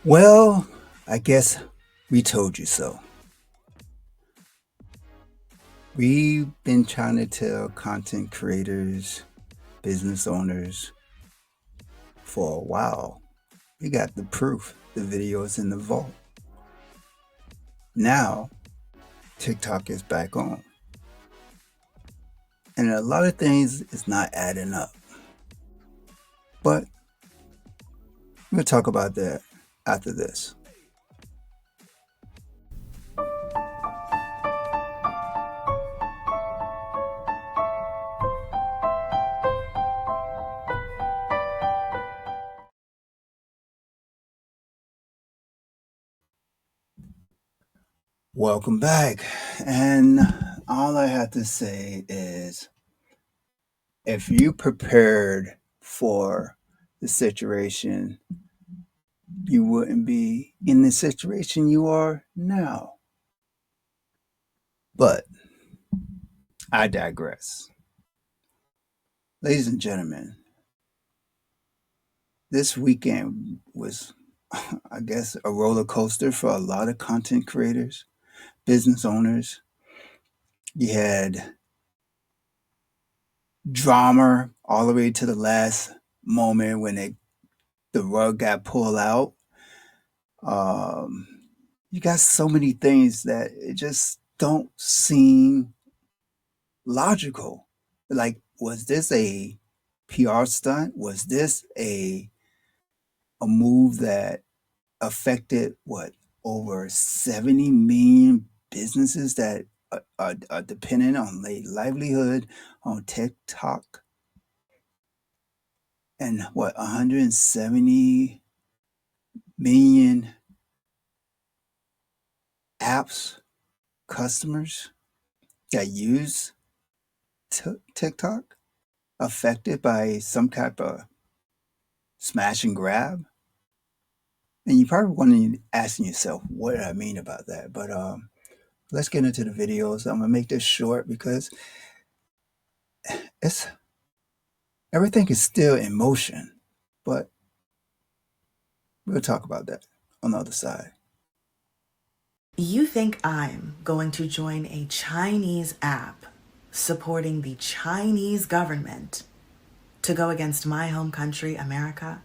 Well, I guess we told you so. We've been trying to tell content creators, business owners for a while. We got the proof. The video is in the vault. Now, TikTok is back on. And a lot of things is not adding up. But we'll talk about that after this. Welcome back. And all I have to say is if you prepared for the situation, you wouldn't be in the situation you are now. But I digress. Ladies and gentlemen, this weekend was, I guess, a roller coaster for a lot of content creators, business owners. You had drama all the way to the last moment when the rug got pulled out. Um, you got so many things that it just don't seem logical. Like, was this a PR stunt? Was this a move that affected what over 70 million businesses that are dependent on their livelihood on TikTok and what 170 million apps customers that use TikTok affected by some type of smash and grab. And you probably wondering, asking yourself, what did I mean about that? But let's get into the videos. I'm gonna make this short because it's everything is still in motion. But we'll talk about that on the other side. You think I'm going to join a Chinese app supporting the Chinese government to go against my home country, America?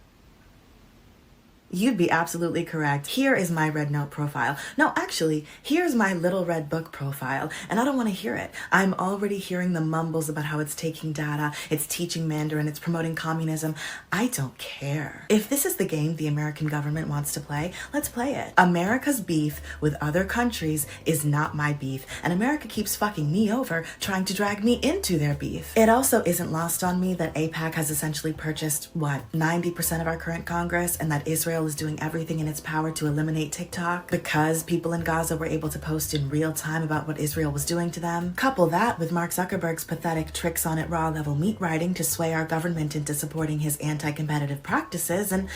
You'd be absolutely correct. Here is my Red Note profile. No, actually, here's my Little Red Book profile, and I don't want to hear it. I'm already hearing the mumbles about how it's taking data, it's teaching Mandarin, it's promoting communism. I don't care. If this is the game the American government wants to play, let's play it. America's beef with other countries is not my beef, and America keeps fucking me over, trying to drag me into their beef. It also isn't lost on me that AIPAC has essentially purchased, 90% of our current Congress, and that Israel is doing everything in its power to eliminate TikTok because people in Gaza were able to post in real time about what Israel was doing to them. Couple that with Mark Zuckerberg's pathetic tricks on it raw level meat writing to sway our government into supporting his anti-competitive practices, and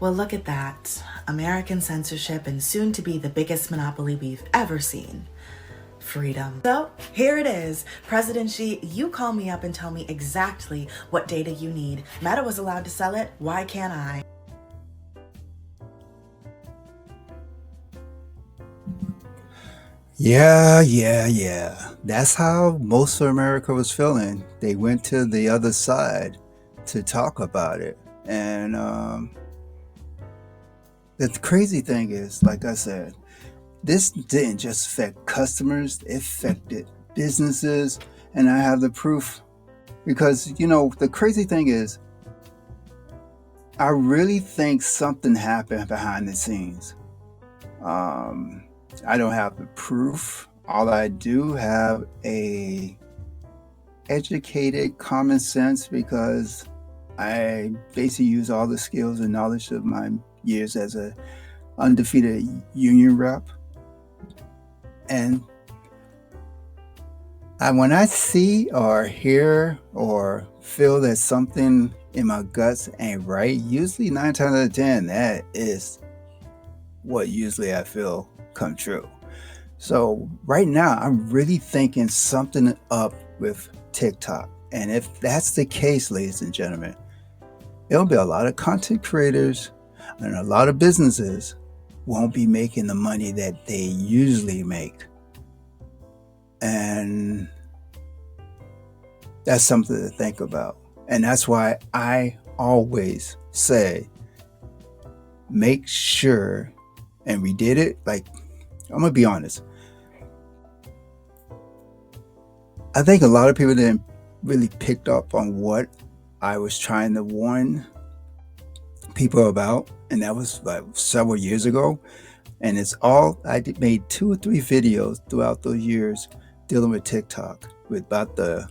well, look at that. American censorship and soon to be the biggest monopoly we've ever seen. Freedom. So here it is. President Xi, you call me up and tell me exactly what data you need. Meta was allowed to sell it. Why can't I? Yeah. That's how most of America was feeling. They went to the other side to talk about it. And the crazy thing is, like I said, this didn't just affect customers, it affected businesses. And I have the proof because, the crazy thing is, I really think something happened behind the scenes. I don't have the proof. All I do have a educated common sense because I basically use all the skills and knowledge of my years as a undefeated union rep. And when I see or hear or feel that something in my guts ain't right, usually 9 times out of 10, that is what usually I feel come true. So right now, I'm really thinking something up with TikTok. And if that's the case, ladies and gentlemen, there'll be a lot of content creators, And a lot of businesses won't be making the money that they usually make. And that's something to think about. And that's why I always say, make sure, and we did it, like, I'm gonna be honest. I think a lot of people didn't really pick up on what I was trying to warn people about, and that was like several years ago. And it's all I made 2 or 3 videos throughout those years dealing with TikTok, with about the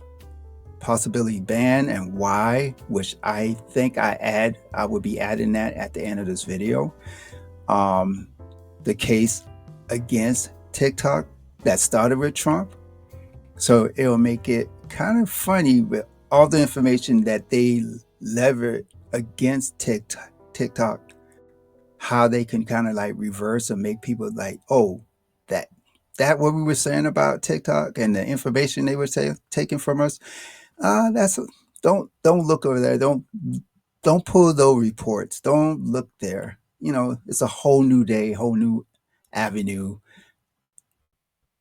possibility ban and why, which I think I would be adding that at the end of this video. The case against TikTok that started with Trump. So it'll make it kind of funny with all the information that they levered against TikTok, how they can kind of like reverse and make people like, oh, that what we were saying about TikTok and the information they were taking from us. That's don't look over there. Don't pull those reports. Don't look there. It's a whole new day, whole new avenue.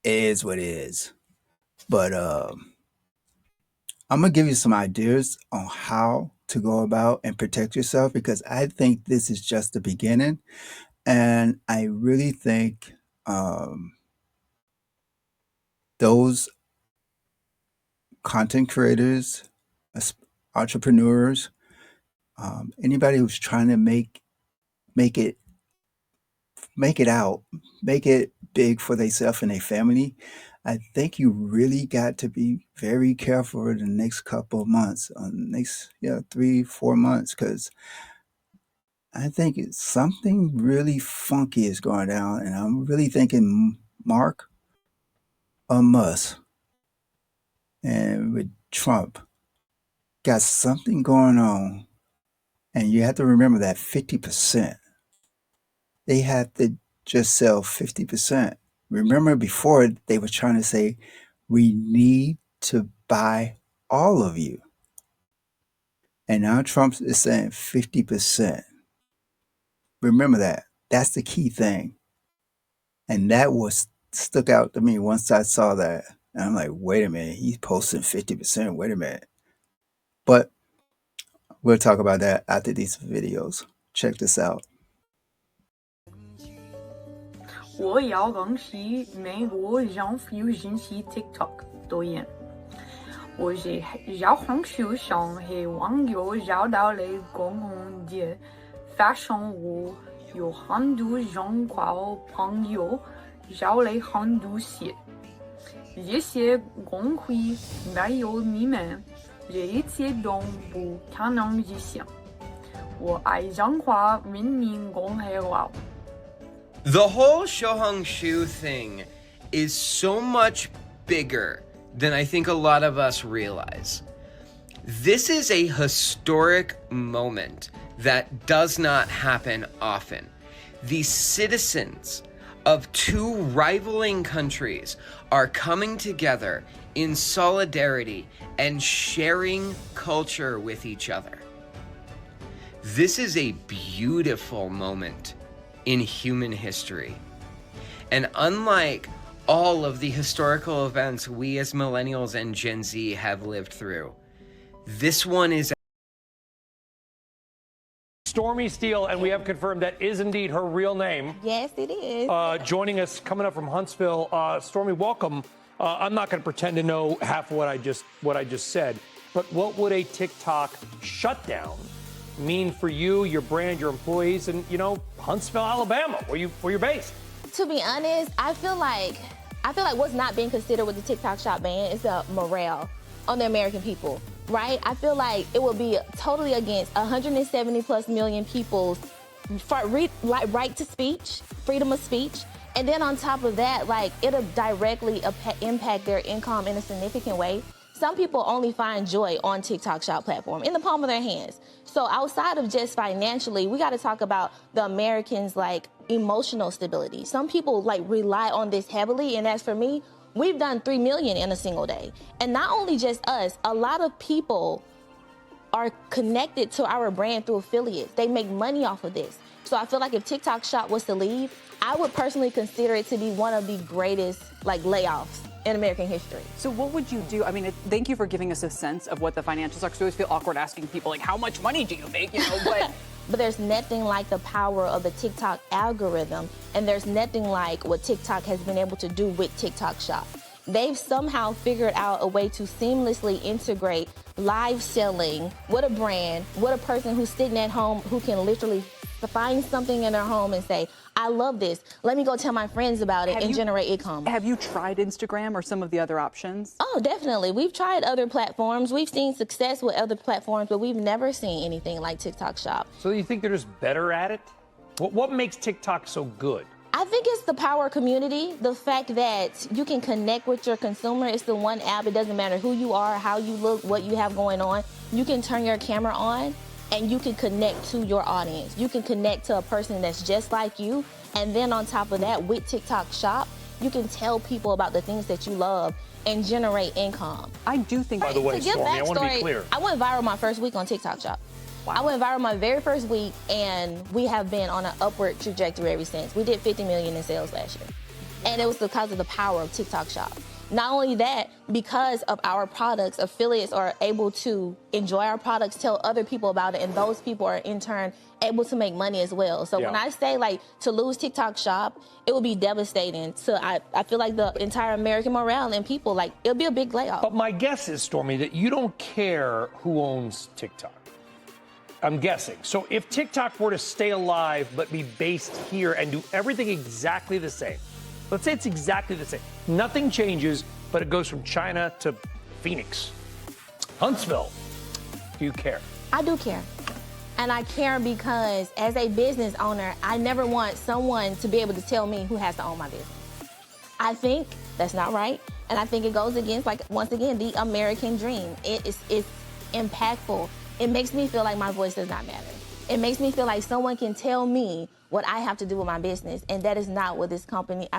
It is what it is. But I'm gonna give you some ideas on how to go about and protect yourself, because I think this is just the beginning, and I really think those content creators, entrepreneurs, anybody who's trying to make it out, make it big for themselves and their family, I think you really got to be very careful in the next couple of months, next 3-4 months, because I think something really funky is going down, and I'm really thinking Mark or Musk and with Trump got something going on, and you have to remember that 50%. They have to just sell 50%. Remember before they were trying to say, we need to buy all of you. And now Trump is saying 50%. Remember that. That's the key thing. And that was stuck out to me once I saw that. And I'm like, wait a minute, he's posting 50%. Wait a minute. But we'll talk about that after these videos. Check this out. 我要恭喜美国政府引起 TikTok 导演。我是要红书上和网友找到了共同的发现，我有很多中国朋友找了很多次，这些工会没有你们，这一切都不可能实现。我爱中华人民共和国。 The whole Shohong-shu thing is so much bigger than I think a lot of us realize. This is a historic moment that does not happen often. The citizens of 2 rivaling countries are coming together in solidarity and sharing culture with each other. This is a beautiful moment in human history. And unlike all of the historical events we as millennials and Gen Z have lived through, this one is Stormy Steele, and we have confirmed that is indeed her real name. Yes, it is. Joining us, coming up from Huntsville. Stormy, welcome. I'm not going to pretend to know half of what I just said, but what would a TikTok shutdown mean for you, your brand, your employees, and Huntsville, Alabama, where you're based? To be honest, I feel like what's not being considered with the TikTok shop ban is the morale on the American people, right? I feel like it would be totally against 170 plus million people's right to speech, freedom of speech. And then on top of that, like, it'll directly impact their income in a significant way. Some people only find joy on TikTok shop platform in the palm of their hands. So outside of just financially, we got to talk about the Americans' like emotional stability. Some people like rely on this heavily, and as for me, we've done 3 million in a single day. And not only just us, a lot of people are connected to our brand through affiliates. They make money off of this. So I feel like if TikTok Shop was to leave, I would personally consider it to be one of the greatest layoffs in American history. So what would you do? I mean, thank you for giving us a sense of what the financials are, because we always feel awkward asking people, how much money do you make? But But there's nothing like the power of the TikTok algorithm, and there's nothing like what TikTok has been able to do with TikTok Shop. They've somehow figured out a way to seamlessly integrate live selling with a brand, with a person who's sitting at home who can literally find something in their home and say, I love this. Let me go tell my friends about it and generate income. Have you tried Instagram or some of the other options? Oh, definitely. We've tried other platforms. We've seen success with other platforms, but we've never seen anything like TikTok Shop. So you think they're just better at it? What makes TikTok so good? I think it's the power of community, the fact that you can connect with your consumer. It's the one app. It doesn't matter who you are, how you look, what you have going on. You can turn your camera on and you can connect to your audience. You can connect to a person that's just like you. And then on top of that, with TikTok Shop, you can tell people about the things that you love and generate income. I do think, by the way, Stormy, I want to be clear. I went viral my first week on TikTok Shop. Wow. I went viral my very first week, and we have been on an upward trajectory ever since. We did 50 million in sales last year. And it was because of the power of TikTok Shop. Not only that, because of our products, affiliates are able to enjoy our products, tell other people about it, and those people are in turn able to make money as well. So when I say to lose TikTok Shop, it would be devastating. So I feel like the entire American morale and people, it'll be a big layoff. But my guess is, Stormy, that you don't care who owns TikTok. I'm guessing. So if TikTok were to stay alive but be based here and do everything exactly the same, let's say it's exactly the same. Nothing changes, but it goes from China to Phoenix, Huntsville. Do you care? I do care. And I care because as a business owner, I never want someone to be able to tell me who has to own my business. I think that's not right. And I think it goes against, once again, the American dream. It's impactful. It makes me feel like my voice does not matter. It makes me feel like someone can tell me what I have to do with my business, and that is not what this company,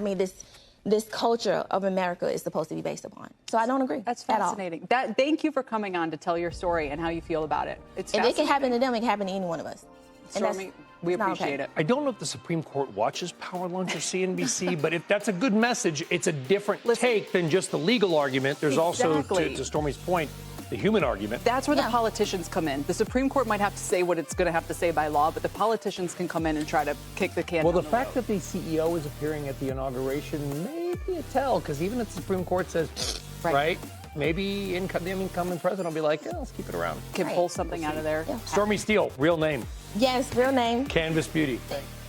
this culture of America is supposed to be based upon. So I don't agree. That's fascinating. Thank you for coming on to tell your story and how you feel about it. It's if it can happen to them, it can happen to any one of us. Stormy, we appreciate it. I don't know if the Supreme Court watches Power Lunch or CNBC, but if that's a good message, it's a different take than just the legal argument. There's also, to Stormy's point, the human argument. That's where the politicians come in. The Supreme Court might have to say what it's going to have to say by law, but the politicians can come in and try to kick the can down the road. Well, the fact that the CEO is appearing at the inauguration may be a tell, because even if the Supreme Court says, right, maybe the incoming president will be like, let's keep it around. Can pull something out of there. Yeah. Stormy Steele, real name. Yes, real name. Canvas Beauty.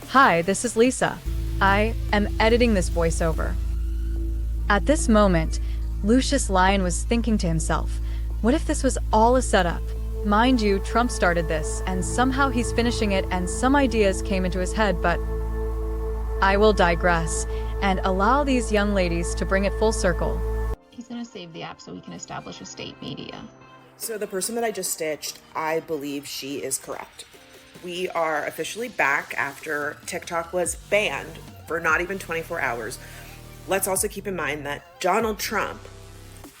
Hi, this is Lisa. I am editing this voiceover. At this moment, Lucious Lyon was thinking to himself, what if this was all a setup? Mind you, Trump started this, and somehow he's finishing it, and some ideas came into his head, but I will digress and allow these young ladies to bring it full circle. He's gonna save the app so we can establish a state media. So the person that I just stitched, I believe she is correct. We are officially back after TikTok was banned for not even 24 hours. Let's also keep in mind that Donald Trump,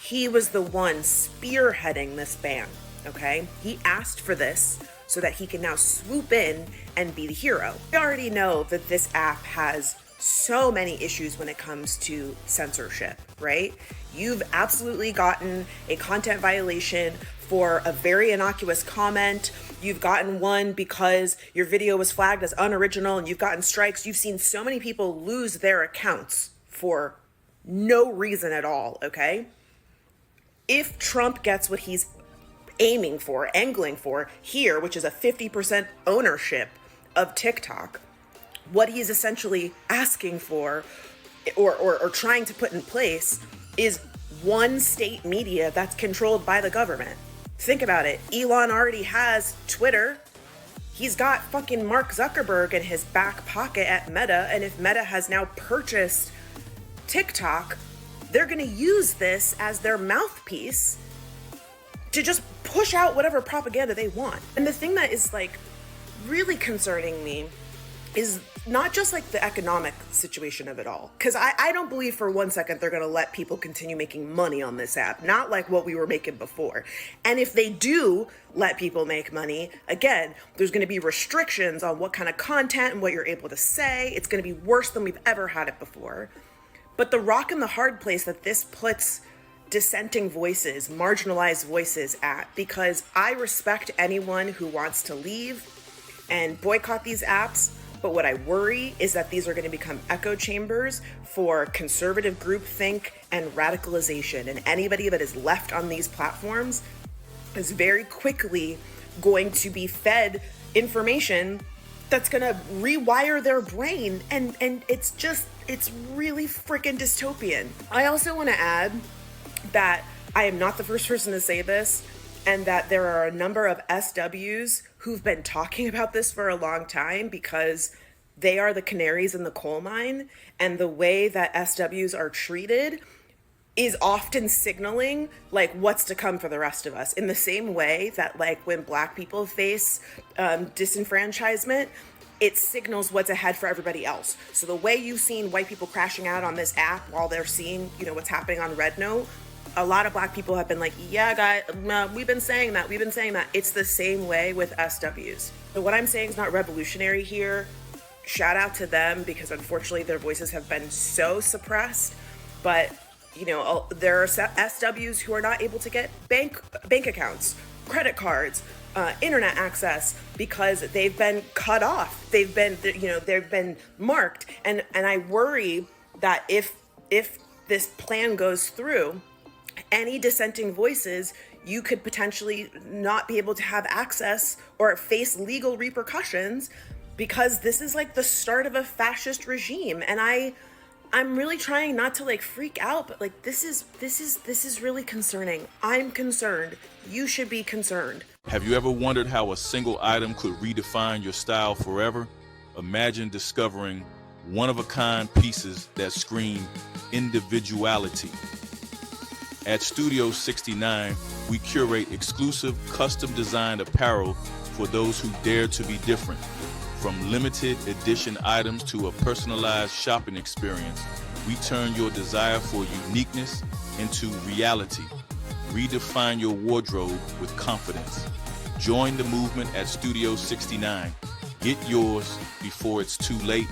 he was the one spearheading this ban, okay? He asked for this so that he can now swoop in and be the hero. We already know that this app has so many issues when it comes to censorship, right? You've absolutely gotten a content violation for a very innocuous comment. You've gotten one because your video was flagged as unoriginal, and you've gotten strikes. You've seen so many people lose their accounts for no reason at all, okay? If Trump gets what he's aiming for, angling for here, which is a 50% ownership of TikTok, what he's essentially asking for or trying to put in place is one state media that's controlled by the government. Think about it. Elon already has Twitter. He's got fucking Mark Zuckerberg in his back pocket at Meta, and if Meta has now purchased TikTok, they're going to use this as their mouthpiece to just push out whatever propaganda they want. And the thing that is really concerning me is not just like the economic situation of it all. Because I don't believe for 1 second they're going to let people continue making money on this app, not like what we were making before. And if they do let people make money, again, there's going to be restrictions on what kind of content and what you're able to say. It's going to be worse than we've ever had it before. But the rock and the hard place that this puts dissenting voices, marginalized voices at, because I respect anyone who wants to leave and boycott these apps. But what I worry is that these are going to become echo chambers for conservative groupthink and radicalization. And anybody that is left on these platforms is very quickly going to be fed information that's going to rewire their brain. And it's really freaking dystopian. I also want to add that I am not the first person to say this, and that there are a number of SWs who've been talking about this for a long time because they are the canaries in the coal mine, and the way that SWs are treated is often signaling like what's to come for the rest of us, in the same way that like when Black people face disenfranchisement, it signals what's ahead for everybody else. So the way you've seen white people crashing out on this app while they're seeing, what's happening on Red Note, a lot of Black people have been like, yeah, guys, we've been saying that. It's the same way with SWs. So what I'm saying is not revolutionary here. Shout out to them, because unfortunately their voices have been so suppressed. But, there are SWs who are not able to get bank accounts, credit cards, internet access, because they've been cut off. They've been marked. And I worry that if this plan goes through, any dissenting voices, you could potentially not be able to have access or face legal repercussions, because this is like the start of a fascist regime. And I'm really trying not to like freak out, but like this is really concerning. I'm concerned. You should be concerned. Have you ever wondered how a single item could redefine your style forever? Imagine discovering one-of-a-kind pieces that scream individuality. At Studio 69, we curate exclusive, custom-designed apparel for those who dare to be different. From limited edition items to a personalized shopping experience, we turn your desire for uniqueness into reality. Redefine your wardrobe with confidence. Join the movement at Studio 69. Get yours before it's too late.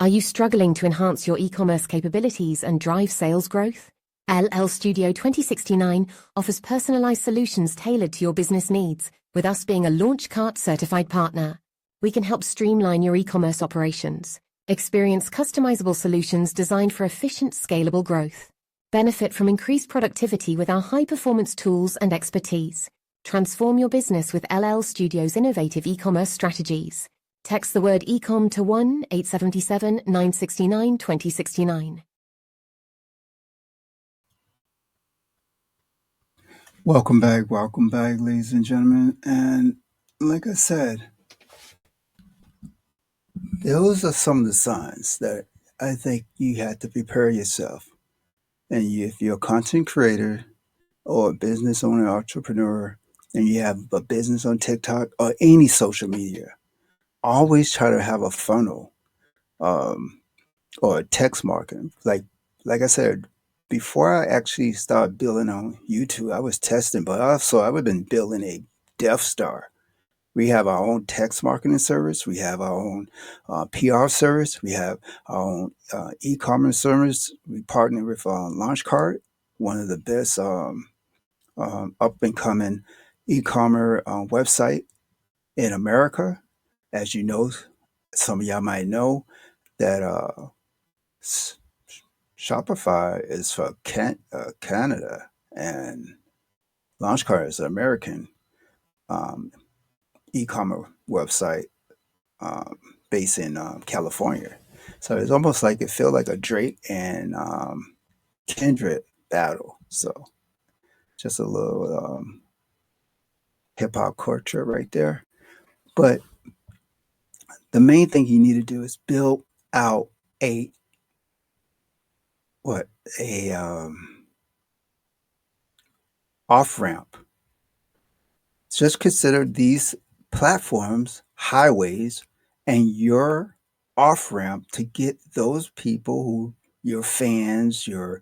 Are you struggling to enhance your e-commerce capabilities and drive sales growth? LL Studio 2069 offers personalized solutions tailored to your business needs, with us being a Launchcart certified partner. We can help streamline your e-commerce operations. Experience customizable solutions designed for efficient, scalable growth. Benefit from increased productivity with our high-performance tools and expertise. Transform your business with LL Studio's innovative e-commerce strategies. Text the word ecom to 1-877-969-2069. Welcome back, ladies and gentlemen. And like I said, those are some of the signs that I think you have to prepare yourself. And if you're a content creator or a business owner, entrepreneur, and you have a business on TikTok or any social media, always try to have a funnel or a text marketing. Like I said, before I actually started building on YouTube, I was testing, but also I've been building a Death Star. We have our own text marketing service. We have our own PR service. We have our own e-commerce service. We partner with Launchcart, one of the best up-and-coming e-commerce website in America. As you know, some of y'all might know that Shopify is for Canada, and Launchcart is an American e-commerce website based in California. So it's almost like it feels like a Drake and Kendrick battle. So just a little hip hop culture right there. But the main thing you need to do is build out a off ramp. Just consider these platforms highways and your off ramp to get those people who your fans, your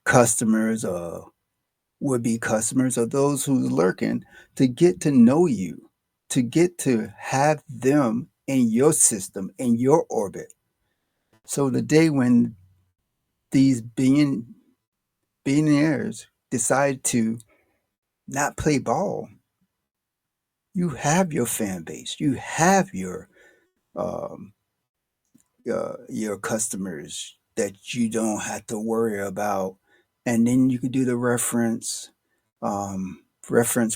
customers, or would be customers, or those who's lurking to get to know you, to get to have them in your system, in your orbit. So the day when these billionaires decide to not play ball, you have your fan base, you have um, your customers that you don't have to worry about, and then you can do the reference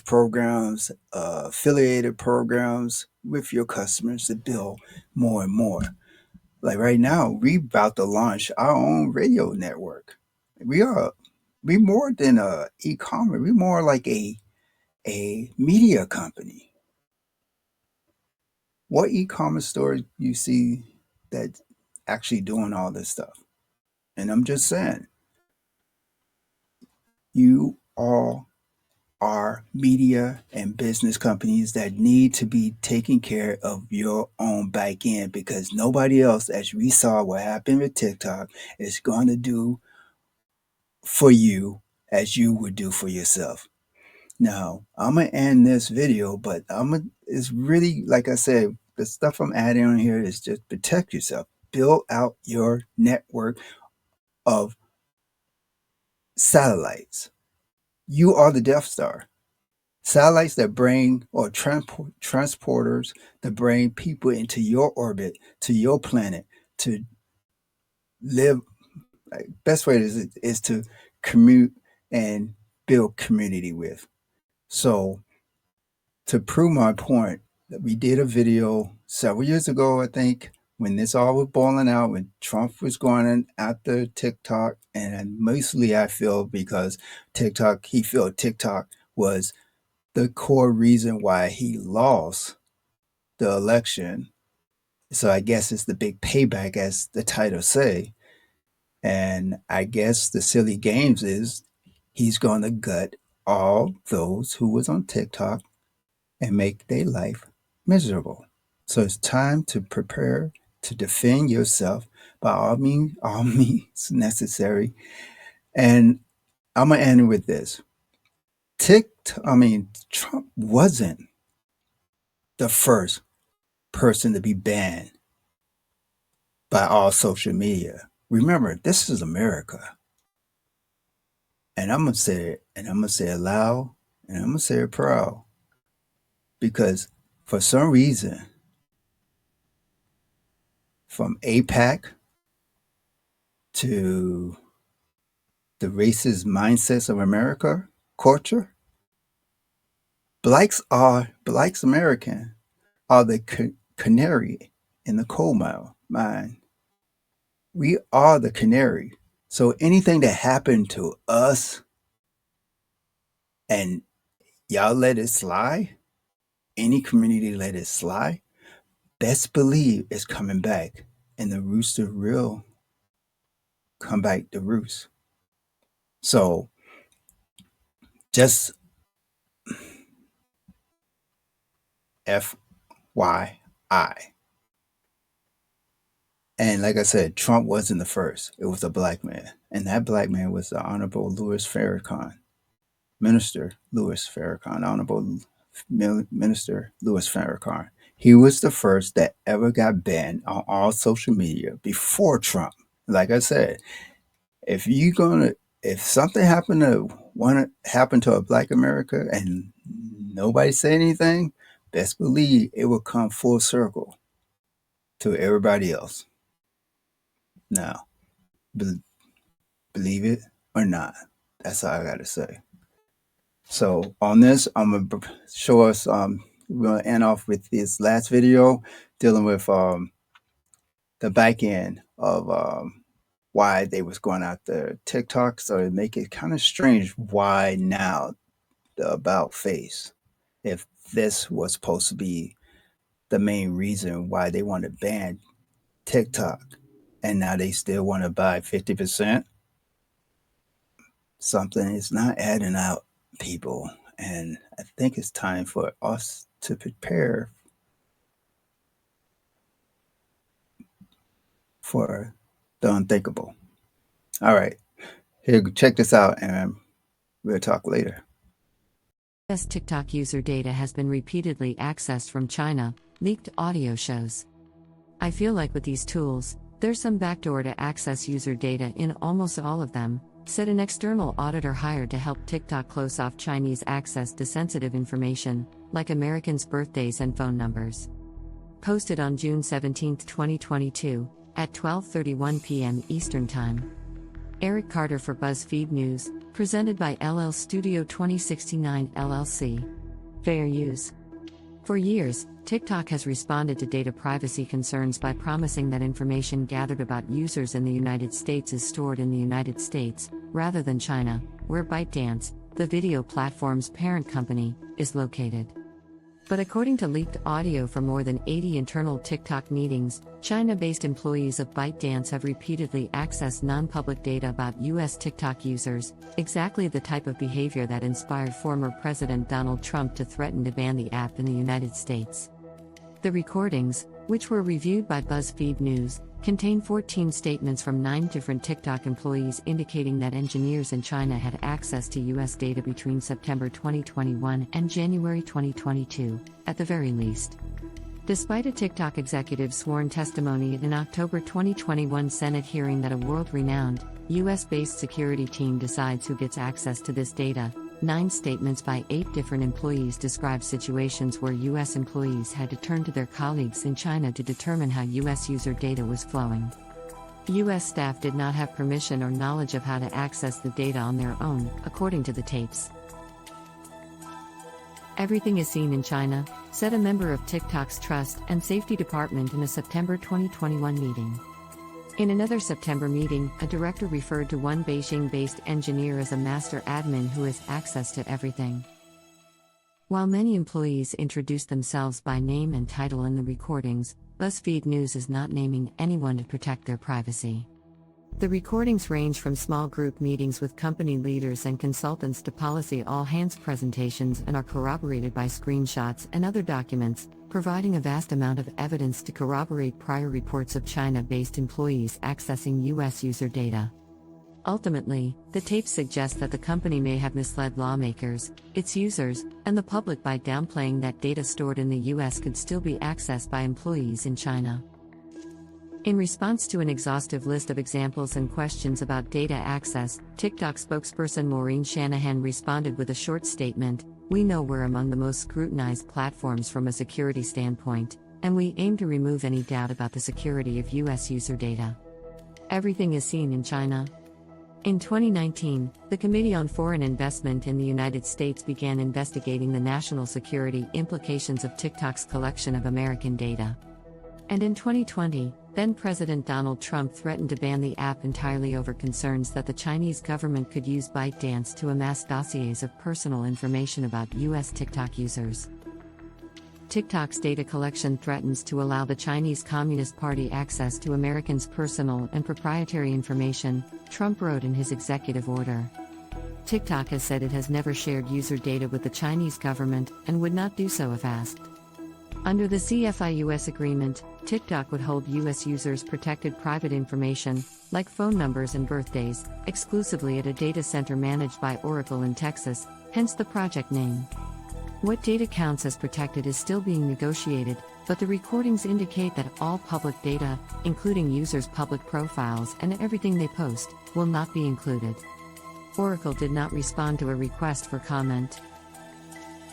programs, affiliated programs with your customers to build more and more. Like right now, we about to launch our own radio network. We are we more than a e-commerce. We more like a media company. What e-commerce store you see that actually doing all this stuff? And I'm just saying, you all are media and business companies that need to be taking care of your own back end, because nobody else, as we saw what happened with TikTok, is going to do for you as you would do for yourself. Now, I'm gonna end this video, but it's really, like I said, the stuff I'm adding on here is just protect yourself. Build out your network of satellites. You are the Death Star. Satellites that bring, or transporters that bring people into your orbit, to your planet, to live. Like, best way is to commute and build community with. So, to prove my point, we did a video several years ago, I think, when this all was boiling out, when Trump was going after TikTok, and mostly I feel because he felt TikTok was the core reason why he lost the election. So I guess it's the big payback, as the title say. And I guess the silly games is he's going to gut all those who was on TikTok and make their life miserable. So it's time to prepare to defend yourself by all means necessary. And I'm gonna end with this. Trump wasn't the first person to be banned by all social media. Remember, this is America. And I'm gonna say it, and I'm gonna say it loud, and I'm gonna say it proud. Because for some reason, from APAC to the racist mindsets of America culture, blacks American are the canary in the coal mine. We are the canary. So anything that happened to us and y'all let it slide, any community let it slide, best believe it's coming back. And the rooster will come back to roost. So just FYI. And like I said, Trump wasn't the first. It was a black man. And that black man was the Honorable Louis Farrakhan. Minister Louis Farrakhan, Honorable Minister Louis Farrakhan. He was the first that ever got banned on all social media before Trump. Like I said, if something happened to a black America and nobody said anything, best believe it will come full circle to everybody else. Now, believe it or not, that's all I got to say. So on this, I'm gonna show us. We're gonna end off with this last video dealing with the back end of why they was going after TikTok. So it make it kind of strange why now the about face, if this was supposed to be the main reason why they want to ban TikTok, and now they still want to buy 50%. Something is not adding out, people. And I think it's time for us to prepare for the unthinkable. All right, here, check this out, and we'll talk later. US TikTok user data has been repeatedly accessed from China, leaked audio shows. I feel like with these tools, there's some backdoor to access user data in almost all of them, said an external auditor hired to help TikTok close off Chinese access to sensitive information, like Americans' birthdays and phone numbers. Posted on June 17, 2022, at 12:31 p.m. Eastern Time. Eric Carter for BuzzFeed News, presented by LL Studio 2069 LLC. Fair use. For years, TikTok has responded to data privacy concerns by promising that information gathered about users in the United States is stored in the United States, rather than China, where ByteDance, the video platform's parent company, is located. But according to leaked audio from more than 80 internal TikTok meetings, China-based employees of ByteDance have repeatedly accessed non-public data about US TikTok users, exactly the type of behavior that inspired former President Donald Trump to threaten to ban the app in the United States. The recordings, which were reviewed by BuzzFeed News, contain 14 statements from 9 different TikTok employees indicating that engineers in China had access to US data between September 2021 and January 2022, at the very least. Despite a TikTok executive's sworn testimony at an October 2021 Senate hearing that a world-renowned, US-based security team decides who gets access to this data, 9 statements by 8 different employees describe situations where US employees had to turn to their colleagues in China to determine how US user data was flowing. US staff did not have permission or knowledge of how to access the data on their own, according to the tapes. Everything is seen in China, said a member of TikTok's Trust and Safety Department in a September 2021 meeting. In another September meeting, a director referred to one Beijing-based engineer as a master admin who has access to everything. While many employees introduced themselves by name and title in the recordings, BuzzFeed News is not naming anyone to protect their privacy. The recordings range from small group meetings with company leaders and consultants to policy all-hands presentations and are corroborated by screenshots and other documents, providing a vast amount of evidence to corroborate prior reports of China-based employees accessing US user data. Ultimately, the tapes suggest that the company may have misled lawmakers, its users, and the public by downplaying that data stored in the US could still be accessed by employees in China. In response to an exhaustive list of examples and questions about data access, TikTok spokesperson Maureen Shanahan responded with a short statement: "We know we're among the most scrutinized platforms from a security standpoint, and we aim to remove any doubt about the security of US user data. Everything is seen in China." In 2019, the Committee on Foreign Investment in the United States began investigating the national security implications of TikTok's collection of American data. And in 2020, then-President Donald Trump threatened to ban the app entirely over concerns that the Chinese government could use ByteDance to amass dossiers of personal information about US TikTok users. TikTok's data collection threatens to allow the Chinese Communist Party access to Americans' personal and proprietary information, Trump wrote in his executive order. TikTok has said it has never shared user data with the Chinese government and would not do so if asked. Under the CFI-US agreement, TikTok would hold US users' protected private information, like phone numbers and birthdays, exclusively at a data center managed by Oracle in Texas, hence the project name. What data counts as protected is still being negotiated, but the recordings indicate that all public data, including users' public profiles and everything they post, will not be included. Oracle did not respond to a request for comment.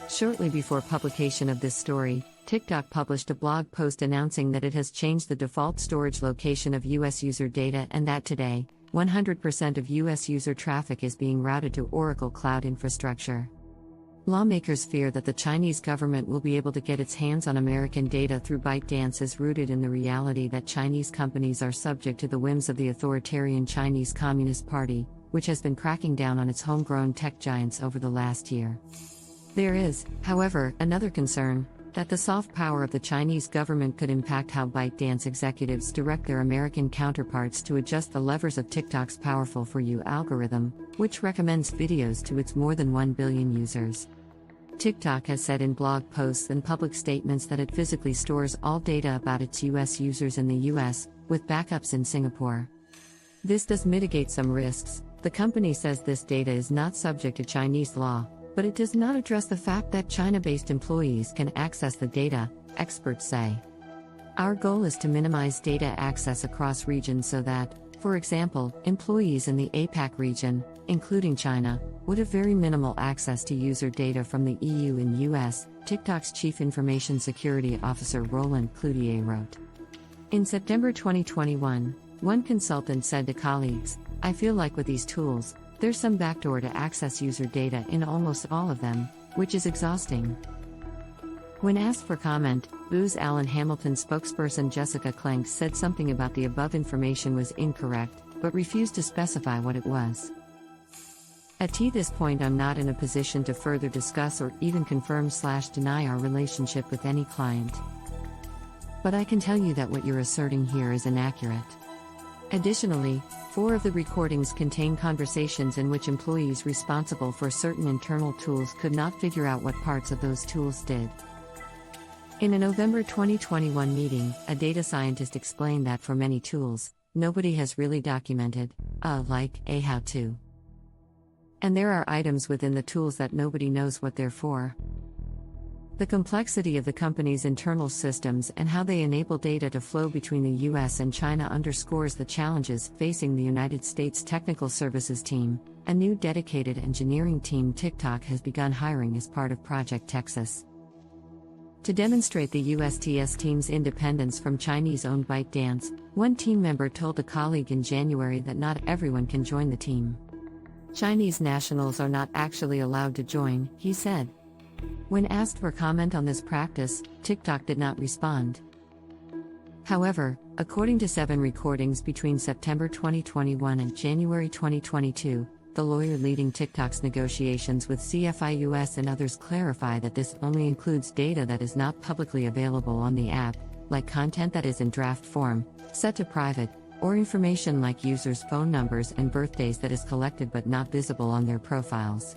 Shortly before publication of this story, TikTok published a blog post announcing that it has changed the default storage location of US user data and that today, 100% of US user traffic is being routed to Oracle Cloud infrastructure. Lawmakers fear that the Chinese government will be able to get its hands on American data through ByteDance is rooted in the reality that Chinese companies are subject to the whims of the authoritarian Chinese Communist Party, which has been cracking down on its homegrown tech giants over the last year. There is, however, another concern, that the soft power of the Chinese government could impact how ByteDance executives direct their American counterparts to adjust the levers of TikTok's powerful For You algorithm, which recommends videos to its more than 1 billion users. TikTok has said in blog posts and public statements that it physically stores all data about its US users in the US, with backups in Singapore. This does mitigate some risks. The company says this data is not subject to Chinese law, but it does not address the fact that China-based employees can access the data, experts say. Our goal is to minimize data access across regions so that, for example, employees in the APAC region, including China, would have very minimal access to user data from the EU and US, TikTok's Chief Information Security Officer Roland Cloutier wrote. In September 2021, one consultant said to colleagues, "I feel like with these tools, there's some backdoor to access user data in almost all of them, which is exhausting." When asked for comment, Booz Allen Hamilton spokesperson Jessica Klenk said something about the above information was incorrect, but refused to specify what it was. At this point I'm not in a position to further discuss or even confirm/deny our relationship with any client. But I can tell you that what you're asserting here is inaccurate. Additionally, 4 of the recordings contain conversations in which employees responsible for certain internal tools could not figure out what parts of those tools did. In a November 2021 meeting, a data scientist explained that for many tools, nobody has really documented, like a how-to. And there are items within the tools that nobody knows what they're for. The complexity of the company's internal systems and how they enable data to flow between the US and China underscores the challenges facing the United States Technical Services Team, a new dedicated engineering team TikTok has begun hiring as part of Project Texas. To demonstrate the USTS team's independence from Chinese-owned ByteDance, one team member told a colleague in January that not everyone can join the team. Chinese nationals are not actually allowed to join, he said. When asked for comment on this practice, TikTok did not respond. However, according to 7 recordings between September 2021 and January 2022, the lawyer leading TikTok's negotiations with CFI US and others clarify that this only includes data that is not publicly available on the app, like content that is in draft form, set to private, or information like users' phone numbers and birthdays that is collected but not visible on their profiles.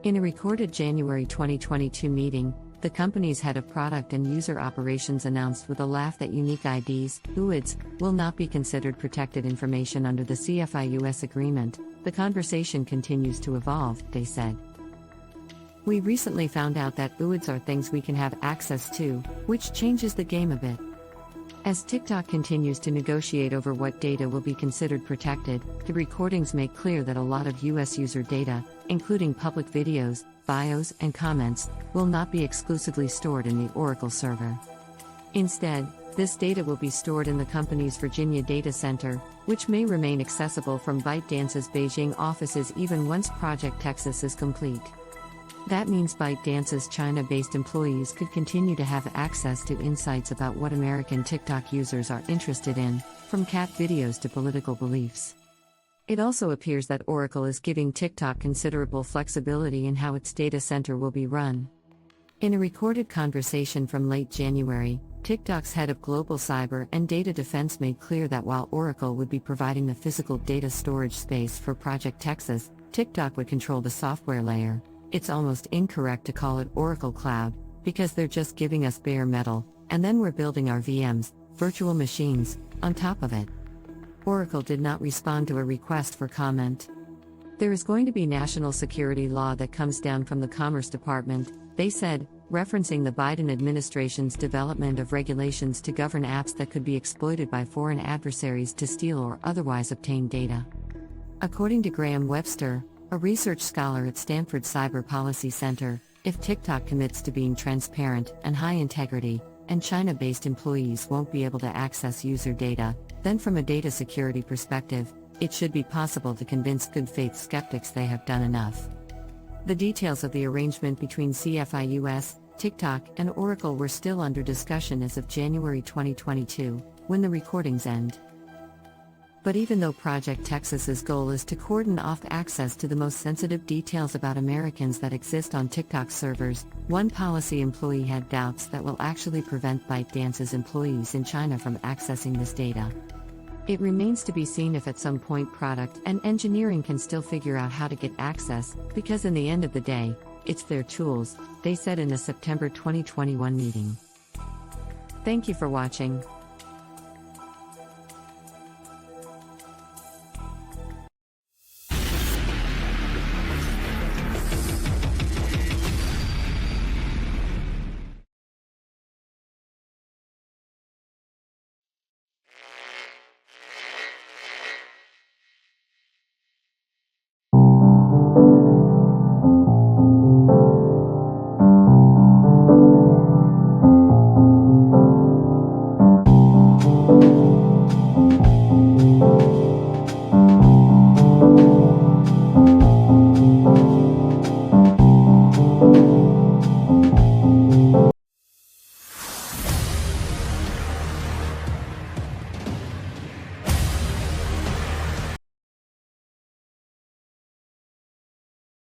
In a recorded January 2022 meeting, the company's head of product and user operations announced with a laugh that unique IDs, UIDs, will not be considered protected information under the CFI US agreement. The conversation continues to evolve, they said. We recently found out that UIDs are things we can have access to, which changes the game a bit. As TikTok continues to negotiate over what data will be considered protected, the recordings make clear that a lot of US user data, including public videos, bios, and comments, will not be exclusively stored in the Oracle server. Instead, this data will be stored in the company's Virginia data center, which may remain accessible from ByteDance's Beijing offices even once Project Texas is complete. That means ByteDance's China-based employees could continue to have access to insights about what American TikTok users are interested in, from cat videos to political beliefs. It also appears that Oracle is giving TikTok considerable flexibility in how its data center will be run. In a recorded conversation from late January, TikTok's head of global cyber and data defense made clear that while Oracle would be providing the physical data storage space for Project Texas, TikTok would control the software layer. It's almost incorrect to call it Oracle Cloud, because they're just giving us bare metal, and then we're building our VMs, virtual machines, on top of it. Oracle did not respond to a request for comment. There is going to be national security law that comes down from the Commerce Department, they said, referencing the Biden administration's development of regulations to govern apps that could be exploited by foreign adversaries to steal or otherwise obtain data. According to Graham Webster, a research scholar at Stanford Cyber Policy Center, if TikTok commits to being transparent and high integrity, and China-based employees won't be able to access user data, then from a data security perspective, it should be possible to convince good faith skeptics they have done enough. The details of the arrangement between CFI US, TikTok, and Oracle were still under discussion as of January 2022, when the recordings end. But even though Project Texas's goal is to cordon off access to the most sensitive details about Americans that exist on TikTok servers, one policy employee had doubts that will actually prevent ByteDance's employees in China from accessing this data. It remains to be seen if at some point product and engineering can still figure out how to get access, because in the end of the day, It's their tools, they said in a September 2021 meeting. Thank you for watching.